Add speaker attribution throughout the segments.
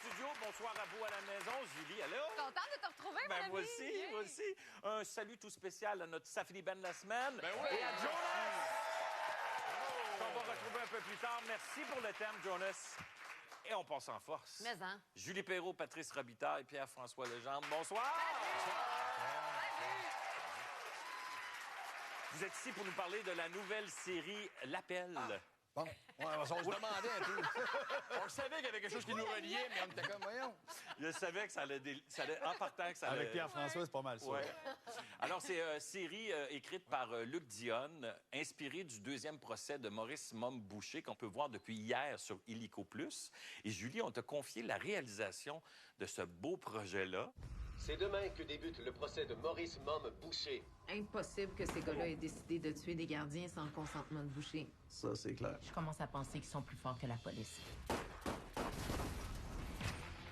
Speaker 1: studio. Bonsoir à vous à la maison. Julie, allô?
Speaker 2: Contente de te retrouver, mon ami.
Speaker 1: Moi aussi, moi aussi. Un salut tout spécial à notre Safety Ben de la semaine.
Speaker 3: Ben oui.
Speaker 1: Et à Jonas! On va retrouver un peu plus tard. Merci pour le thème, Jonas. Et on passe en force.
Speaker 2: Mais hein.
Speaker 1: Julie Perrault, Patrice Robitaille et Pierre-François Legendre. Bonsoir! Vous êtes ici pour nous parler de la nouvelle série L'Appel.
Speaker 3: Bon, on se demandait un peu. On savait qu'il y avait quelque chose qui nous reliait, mais on était comme, voyons.
Speaker 1: Je savais que ça allait, en partant que ça allait...
Speaker 4: Avec Pierre-François, c'est pas mal ça.
Speaker 1: Ouais. Alors, c'est une série écrite par Luc Dionne, inspirée du deuxième procès de Maurice Mom Boucher, qu'on peut voir depuis hier sur Illico Plus. Et Julie, on t'a confié la réalisation de ce beau projet-là.
Speaker 5: C'est demain que débute le procès de Maurice Mom Boucher.
Speaker 6: Impossible que ces gars-là aient décidé de tuer des gardiens sans le consentement de Boucher.
Speaker 4: Ça, c'est clair.
Speaker 7: Je commence à penser qu'ils sont plus forts que la police.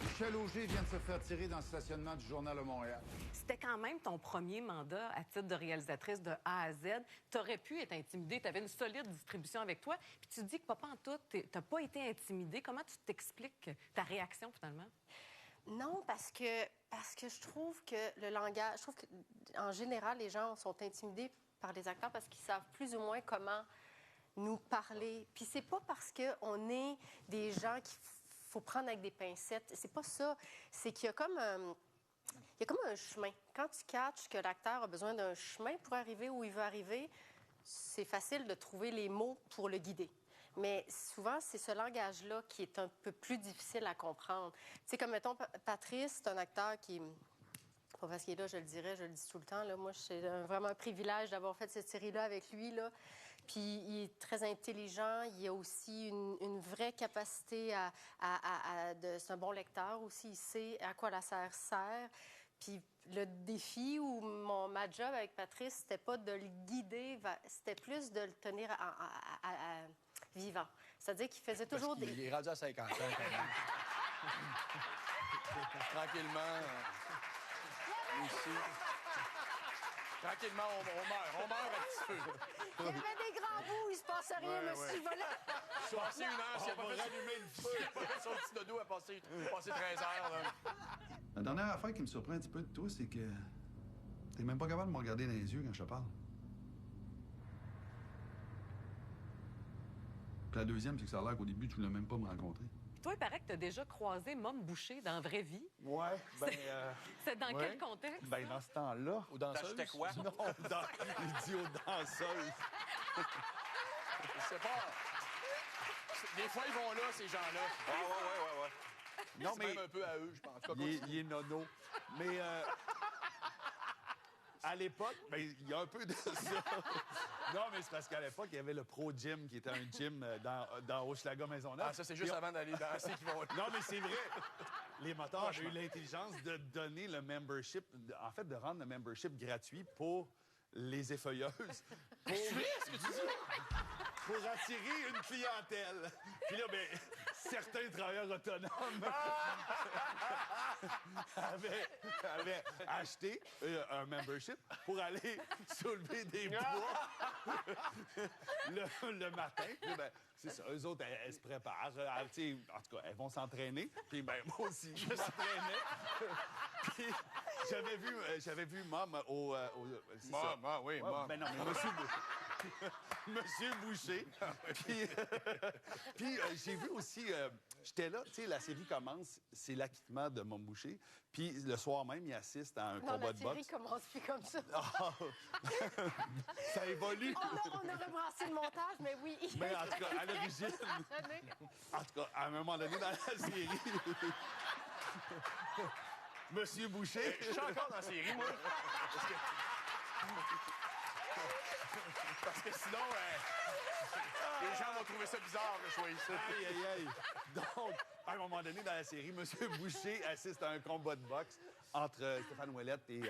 Speaker 8: Michel Auger vient de se faire tirer dans le stationnement du Journal de Montréal.
Speaker 9: C'était quand même ton premier mandat à titre de réalisatrice de A à Z. Tu aurais pu être intimidée. Tu avais une solide distribution avec toi. Puis tu dis que, pas en tout, tu n'as pas été intimidée. Comment tu t'expliques ta réaction, finalement?
Speaker 10: Non, parce que je trouve que le langage... Je trouve qu'en général, les gens sont intimidés par les acteurs parce qu'ils savent plus ou moins comment nous parler. Puis c'est pas parce qu'on est des gens qu'il faut prendre avec des pincettes. C'est pas ça. C'est qu'il y a comme un chemin. Quand tu catches que l'acteur a besoin d'un chemin pour arriver où il veut arriver, c'est facile de trouver les mots pour le guider. Mais souvent, c'est ce langage-là qui est un peu plus difficile à comprendre. Tu sais, comme, mettons, Patrice, c'est un acteur qui... Pas parce qu'il est là, je le dirais, je le dis tout le temps. Là. Moi, c'est vraiment un privilège d'avoir fait cette série-là avec lui. Là. Puis, il est très intelligent. Il a aussi une vraie capacité c'est un bon lecteur aussi. Il sait à quoi la sert. Puis, le défi ou ma job avec Patrice, c'était pas de le guider, c'était plus de le tenir vivant. C'est-à-dire qu'il faisait toujours
Speaker 3: Il est rendu à 50 ans, quand même. Tranquillement. Ici. Tranquillement, on meurt à petit feu.
Speaker 10: Il y avait des grands bouts, il se passe rien, monsieur le volant.
Speaker 3: Je suis passé une heure, s'il n'a pas fait rallumer le feu, il a pas fait son petit dodo à passer 13 heures. Là.
Speaker 8: La dernière affaire qui me surprend un petit peu de toi, c'est que t'es même pas capable de me regarder dans les yeux quand je te parle. Puis la deuxième, c'est que ça a l'air qu'au début, tu voulais même pas me rencontrer.
Speaker 9: Puis toi, il paraît que tu as déjà croisé Mom Boucher dans la vraie vie.
Speaker 4: Ouais,
Speaker 9: C'est dans quel contexte?
Speaker 4: Ben, dans ce temps-là.
Speaker 3: Ou danseuse.
Speaker 1: T'achetais quoi?
Speaker 4: Non, dans l'idiot danseuse.
Speaker 3: Je sais pas. Des fois, ils vont là, ces gens-là.
Speaker 1: Ouais.
Speaker 4: Non,
Speaker 3: C'est
Speaker 4: mais
Speaker 3: même un peu à eux, je pense.
Speaker 4: il est nono. Mais à l'époque, ben, il y a un peu de ça. Non, mais c'est parce qu'à l'époque, il y avait le Pro Gym, qui était un gym dans Hochelaga Maisonneuve.
Speaker 3: Ah, ça, c'est juste avant d'aller danser qu'ils vont là.
Speaker 4: Non, mais c'est vrai. Les moteurs ont eu l'intelligence de donner le membership, en fait, de rendre le membership gratuit pour les effeuilleuses. Pour...
Speaker 3: Ce que tu dis?
Speaker 4: Pour attirer une clientèle. Puis là, ben, certains travailleurs autonomes avaient acheté un membership pour aller soulever des poids le matin. Puis, ben, c'est ça. Eux autres, elles se préparent. En tout cas, elles vont s'entraîner. Puis ben, moi aussi, je m'entraînais. Puis j'avais vu Mom au...
Speaker 3: Mom, oui, Mom.
Speaker 4: Ben non, mais Monsieur Boucher. Puis j'ai vu aussi, j'étais là, tu sais, la série commence, c'est l'acquittement de Mom Boucher. Puis le soir même, il assiste à un combat de boxe.
Speaker 10: Non, la série commence plus comme ça.
Speaker 4: Ça évolue.
Speaker 10: On a rebrassé le montage, mais oui.
Speaker 4: Mais en tout cas, à l'origine... En tout cas, à un moment donné dans la série... Monsieur Boucher...
Speaker 3: Je suis encore dans la série, moi. Parce que sinon, les gens vont trouver ça bizarre que je sois ici.
Speaker 4: Aïe. Donc, à un moment donné, dans la série, M. Boucher assiste à un combat de boxe entre Stéphane Ouellette et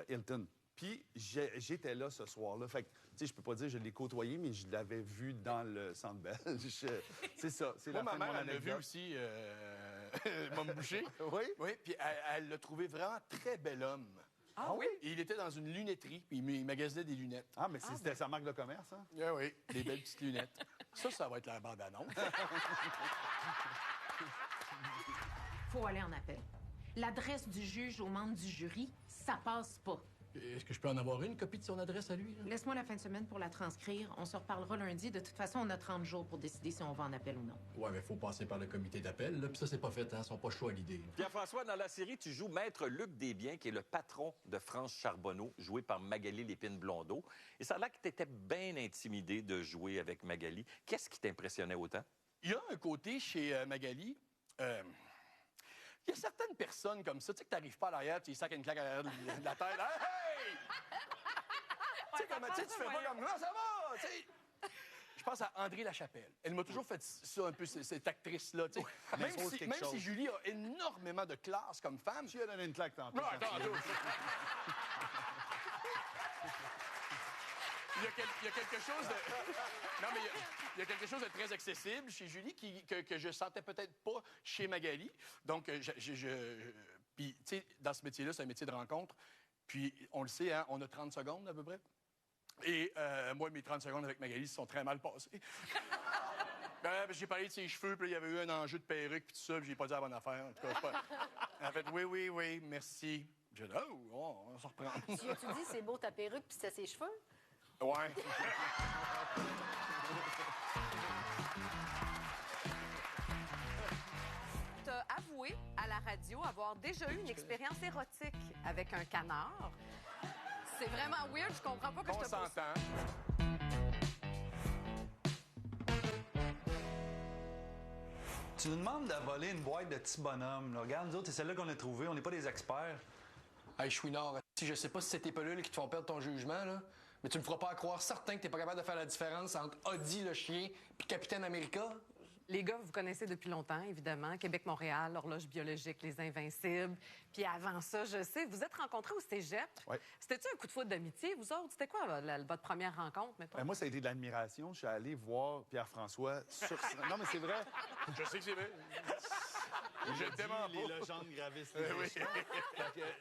Speaker 4: Hilton. Puis, j'étais là ce soir-là. Fait que, tu sais, je peux pas dire que je l'ai côtoyé, mais je l'avais vu dans le Centre Belge. C'est ça, c'est la fin de mon
Speaker 3: mère, elle l'a vu
Speaker 4: anecdote.
Speaker 3: aussi, Mom Boucher.
Speaker 4: Oui?
Speaker 3: Oui, puis elle l'a trouvé vraiment très bel homme.
Speaker 9: Ah oui?
Speaker 3: Et il était dans une lunetterie, puis il magasinait des lunettes.
Speaker 4: Ah, mais c'était sa marque de commerce, hein?
Speaker 3: Ah oui, des belles petites lunettes. Ça va être la bande-annonce.
Speaker 6: Faut aller en appel. L'adresse du juge aux membres du jury, ça passe pas.
Speaker 3: Est-ce que je peux en avoir une copie de son adresse à lui? Là?
Speaker 6: Laisse-moi la fin de semaine pour la transcrire. On se reparlera lundi. De toute façon, on a 30 jours pour décider si on va en appel ou non.
Speaker 3: Ouais, mais faut passer par le comité d'appel, là. Puis ça, c'est pas fait, hein. Ils sont pas chauds à l'idée.
Speaker 1: Pierre-François, dans la série, tu joues Maître Luc Desbiens, qui est le patron de France Charbonneau, joué par Magali Lépine-Blondeau. Et ça a l'air que tu étais bien intimidé de jouer avec Magali. Qu'est-ce qui t'impressionnait autant?
Speaker 3: Il y a un côté chez Magali... il y a certaines personnes comme ça, tu sais, que t'arrives pas à l'arrière, tu lui sacs une claque à l'arrière de la tête. Hey! Tu sais, tu fais pas comme « ça va! » Tu sais, je pense à André Lachapelle. Elle m'a toujours fait ça, un peu, cette actrice-là. Tu sais. Même si Julie a énormément de classe comme femme...
Speaker 4: Tu lui as donné une claque tantôt.
Speaker 3: Non, attends. Il y a quelque chose de... Non, mais il y a quelque chose de très accessible chez Julie que je sentais peut-être pas chez Magali. Donc, puis, tu sais, dans ce métier-là, c'est un métier de rencontre. Puis, on le sait, hein, on a 30 secondes à peu près. Et moi, mes 30 secondes avec Magali se sont très mal passées. J'ai parlé de ses cheveux, puis il y avait eu un enjeu de perruque, puis tout ça, puis j'ai pas dit la bonne affaire. En tout cas, elle a fait « oui, merci ». J'ai dit « oh, on s'en reprend ».
Speaker 10: Tu as-tu dit « c'est beau ta perruque, puis c'est ses cheveux ».
Speaker 3: Ouais.
Speaker 9: T'as avoué à la radio avoir déjà eu une expérience érotique avec un canard. C'est vraiment weird, je comprends pas que je te pose.
Speaker 3: On s'entend.
Speaker 2: Tu nous demandes de voler une boîte de petits bonhommes. Là. Regarde, nous autres, c'est celle-là qu'on a trouvée. On n'est pas des experts.
Speaker 3: Hey, Chouinard, si je sais pas si c'est tes pelules qui te font perdre ton jugement, là, mais tu me feras pas croire certain que t'es pas capable de faire la différence entre Audi le chien puis Capitaine America.
Speaker 9: Les gars, vous connaissez depuis longtemps, évidemment. Québec-Montréal, l'horloge biologique, les Invincibles. Puis avant ça, je sais, vous êtes rencontrés au cégep.
Speaker 4: Oui.
Speaker 9: C'était-tu un coup de foudre d'amitié, vous autres? C'était quoi votre première rencontre, mettons?
Speaker 4: Moi, ça a été de l'admiration. Je suis allé voir Pierre-François sur... Non, mais c'est vrai.
Speaker 3: Je sais que c'est vrai. Je t'aime pas.
Speaker 4: Les légendes gravistes.
Speaker 3: Oui.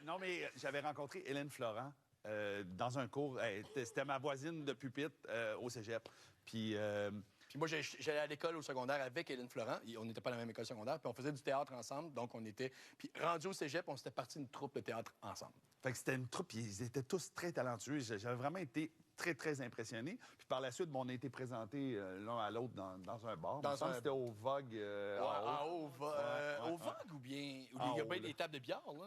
Speaker 4: Non, mais j'avais rencontré Hélène Florent dans un cours. C'était ma voisine de pupitre au cégep. Puis
Speaker 3: moi, j'allais à l'école au secondaire avec Hélène Florent. On n'était pas à la même école secondaire. Puis on faisait du théâtre ensemble. Donc, on était... Puis rendu au cégep, on s'était parti une troupe de théâtre ensemble.
Speaker 4: Fait que c'était une troupe. Ils étaient tous très talentueux. J'avais vraiment été très, très impressionné. Puis par la suite, on a été présentés l'un à l'autre dans un bar. C'était au Vogue
Speaker 3: au Vogue ou bien... Il y a bien des tables de bière, là.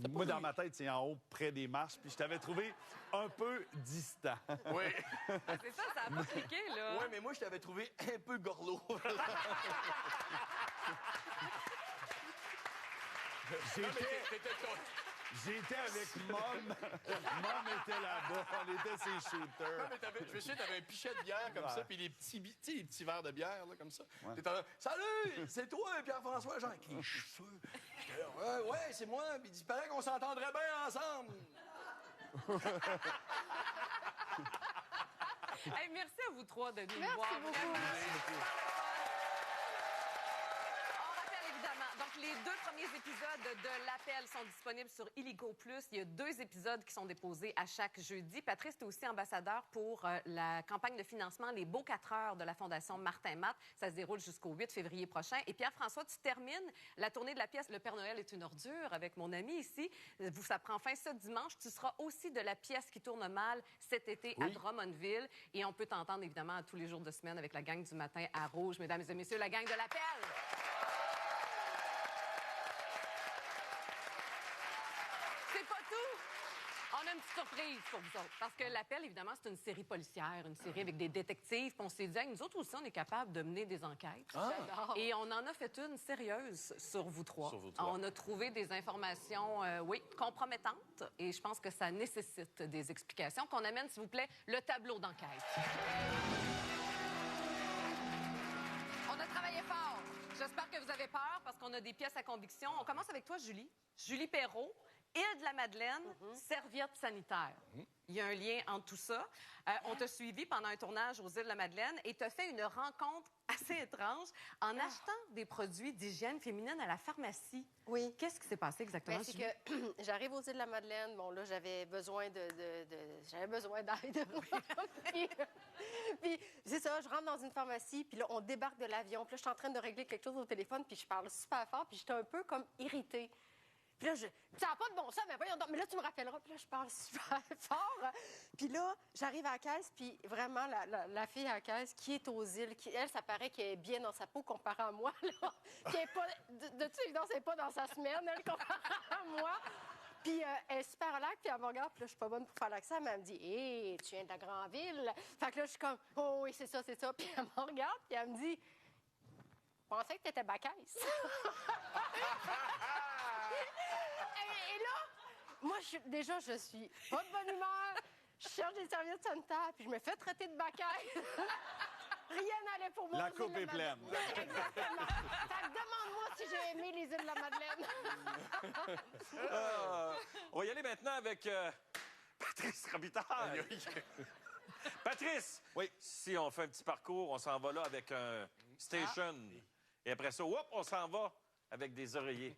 Speaker 4: Moi, dans ma tête, c'est en haut, près des marches, puis je t'avais trouvé un peu distant.
Speaker 3: Oui.
Speaker 9: C'est ça, ça a pas cliqué, là.
Speaker 3: Oui, mais moi, je t'avais trouvé un peu gorlot.
Speaker 4: J'étais avec Mom. Mom était là-bas. On était ses shooters.
Speaker 3: Non, mais je me souviens, t'avais un pichet de bière comme ça, puis les petits verres de bière, là, comme ça.
Speaker 4: Ouais.
Speaker 3: T'étais là, salut, c'est toi, Pierre-François, genre, avec les cheveux. J'étais là, ouais, c'est moi. Puis il paraît qu'on s'entendrait bien ensemble.
Speaker 9: Hey, merci à vous trois de nous
Speaker 10: Merci
Speaker 9: voir.
Speaker 10: beaucoup.
Speaker 9: Vraiment. On rappelle évidemment, donc les 2 premiers épisodes de l'Appel sont disponibles sur Illico Plus. Il y a 2 épisodes qui sont déposés à chaque jeudi. Patrice, tu es aussi ambassadeur pour la campagne de financement Les Beaux 4 heures de la Fondation Martin Matt. Ça se déroule jusqu'au 8 février prochain. Et Pierre-François, tu termines la tournée de la pièce Le Père Noël est une ordure avec mon ami ici. Ça prend fin ce dimanche. Tu seras aussi de la pièce qui tourne mal cet été à Drummondville. Et on peut t'entendre évidemment tous les jours de semaine avec la gang du matin à Rouge. Mesdames et messieurs, la gang de l'Appel! C'est pas tout! On a une petite surprise pour vous autres. Parce que l'Appel, évidemment, c'est une série policière, une série avec des détectives. Puis on s'est dit, hey, nous autres aussi, on est capable de mener des enquêtes.
Speaker 10: J'adore.
Speaker 9: Et on en a fait une sérieuse sur vous trois.
Speaker 1: Sur vous trois.
Speaker 9: On a trouvé des informations, compromettantes. Et je pense que ça nécessite des explications. Qu'on amène, s'il vous plaît, le tableau d'enquête. On a travaillé fort. J'espère que vous avez peur parce qu'on a des pièces à conviction. On commence avec toi, Julie. Julie Perrault, Île-de-la-Madeleine, serviette sanitaire. Il y a un lien entre tout ça. On t'a suivi pendant un tournage aux Îles-de-la-Madeleine et t'as fait une rencontre assez étrange en achetant des produits d'hygiène féminine à la pharmacie.
Speaker 10: Oui.
Speaker 9: Qu'est-ce qui s'est passé exactement?
Speaker 10: Ben, c'est que j'arrive aux Îles-de-la-Madeleine. Bon, là, j'avais besoin j'avais besoin d'aide. puis c'est ça, je rentre dans une pharmacie, puis là, on débarque de l'avion. Puis là, je suis en train de régler quelque chose au téléphone, puis je parle super fort, puis j'étais un peu comme irritée. Puis là, ça n'a pas de bon sens, mais voyons donc. Mais là, tu me rappelleras. Puis là, je parle super fort. Puis là, j'arrive à la caisse, puis vraiment, la fille à la caisse qui est aux îles, elle, ça paraît qu'elle est bien dans sa peau comparée à moi, là. Qui est pas, de toute évidence, elle n'est pas dans sa semaine, elle, comparée à moi. Puis elle est super relax, puis elle me regarde, puis là, je suis pas bonne pour faire l'accent, mais elle me dit « Hé, tu viens de la grande ville? » Fait que là, je suis comme « Oh oui, c'est ça, c'est ça. » Puis elle me regarde, puis elle me dit « Je pensais que tu étais bacaisse. » Et là, moi, je suis pas de bonne humeur. Je cherche des serviettes sanitaires, puis je me fais traiter de bacaille. Rien n'allait pour moi.
Speaker 4: La coupe est pleine.
Speaker 10: Exactement. Fait que demande-moi si j'ai aimé les îles de la Madeleine.
Speaker 1: On va y aller maintenant avec Patrice Robitaille. Patrice,
Speaker 4: Oui.
Speaker 1: si on fait un petit parcours, on s'en va là avec un station. Et après ça, hop, on s'en va avec des oreillers.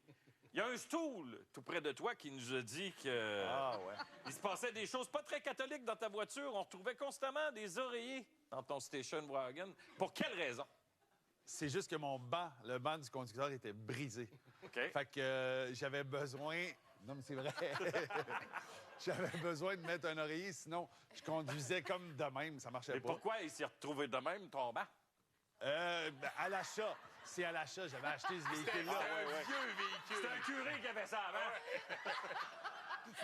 Speaker 1: Il y a un stool tout près de toi qui nous a dit que il se passait des choses pas très catholiques dans ta voiture. On retrouvait constamment des oreillers dans ton station wagon. Pour quelle raison?
Speaker 4: C'est juste que mon banc, le banc du conducteur était brisé.
Speaker 1: OK.
Speaker 4: Fait que j'avais besoin... Non, mais c'est vrai. J'avais besoin de mettre un oreiller, sinon je conduisais comme de même, ça marchait
Speaker 1: Mais
Speaker 4: pas.
Speaker 1: pourquoi il s'est retrouvé de même, ton banc?
Speaker 4: À l'achat. C'est à l'achat, j'avais acheté ce véhicule-là.
Speaker 3: Vieux véhicule.
Speaker 1: C'est un curé qui avait ça avant.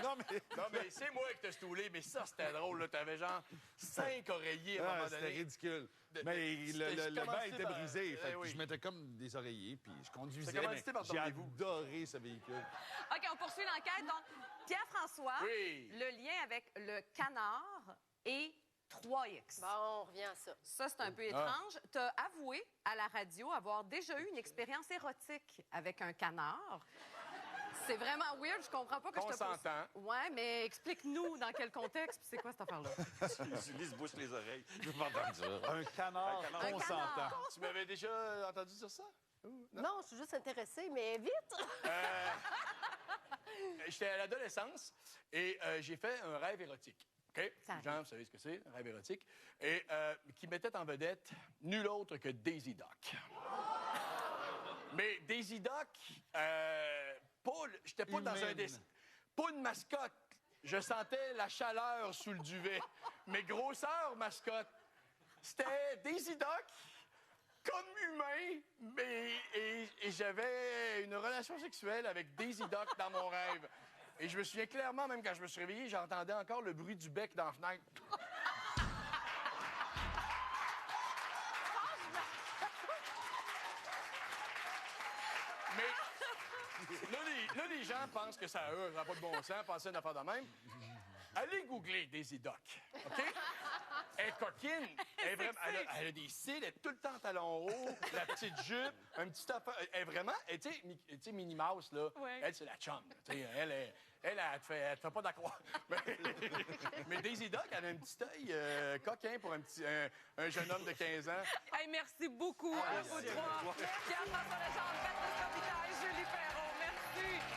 Speaker 4: Non, mais...
Speaker 3: Non, mais c'est moi qui t'ai stoulé, mais ça, c'était drôle, là. T'avais genre 5 oreillers à un moment
Speaker 4: C'était
Speaker 3: donné.
Speaker 4: ridicule. Mais le banc était brisé. Fait que
Speaker 3: oui.
Speaker 4: je mettais comme des oreillers, puis je conduisais.
Speaker 3: C'est commandité par
Speaker 4: J'ai
Speaker 3: Dormez-vous.
Speaker 4: adoré ce véhicule.
Speaker 9: OK, on poursuit l'enquête. Donc, Pierre-François,
Speaker 3: Oui.
Speaker 9: le lien avec le canard et 3X.
Speaker 10: Bon, on revient à ça.
Speaker 9: Ça, c'est un peu étrange. Tu as avoué à la radio avoir déjà eu une expérience érotique avec un canard. C'est vraiment weird, je comprends pas que je te pose...
Speaker 3: Consentant.
Speaker 9: Ouais, mais explique-nous dans quel contexte, puis c'est quoi cette affaire-là?
Speaker 1: Julie se bouche les oreilles. Je vais pas dire.
Speaker 4: Un canard
Speaker 1: Un
Speaker 4: consentant.
Speaker 3: Tu m'avais déjà entendu dire ça?
Speaker 10: Non, je suis juste intéressée, mais vite!
Speaker 3: J'étais à l'adolescence et j'ai fait un rêve érotique. OK?
Speaker 9: Ça arrive.
Speaker 3: Gens, vous savez ce que c'est, un rêve érotique. Et qui mettait en vedette nul autre que Daisy Duck. Mais Daisy Duck, j'étais pas dans un dessin. Pas une mascotte. Je sentais la chaleur sous le duvet. Mais grosseur mascotte. C'était Daisy Duck comme humain, et j'avais une relation sexuelle avec Daisy Duck dans mon rêve. Et je me souviens clairement, même quand je me suis réveillé, j'entendais encore le bruit du bec dans la fenêtre. Mais là, les gens pensent que ça n'a pas de bon sens, penser à une affaire de même. Allez googler Daisy Duck, OK? Elle est coquine. Elle a des cils, elle est tout le temps en talons hauts, la petite jupe, un petit affaire. Elle est vraiment, tu sais, Minnie Mouse, là,
Speaker 9: Ouais.
Speaker 3: elle, c'est la chum. Tu sais, elle te fait pas d'accroître. Mais Daisy Duck, elle a un petit œil coquin pour un jeune homme de 15 ans.
Speaker 9: Hey, merci beaucoup à vous trois. Pierre-François Legendre, Patrice Robitaille, Julie Perron, merci.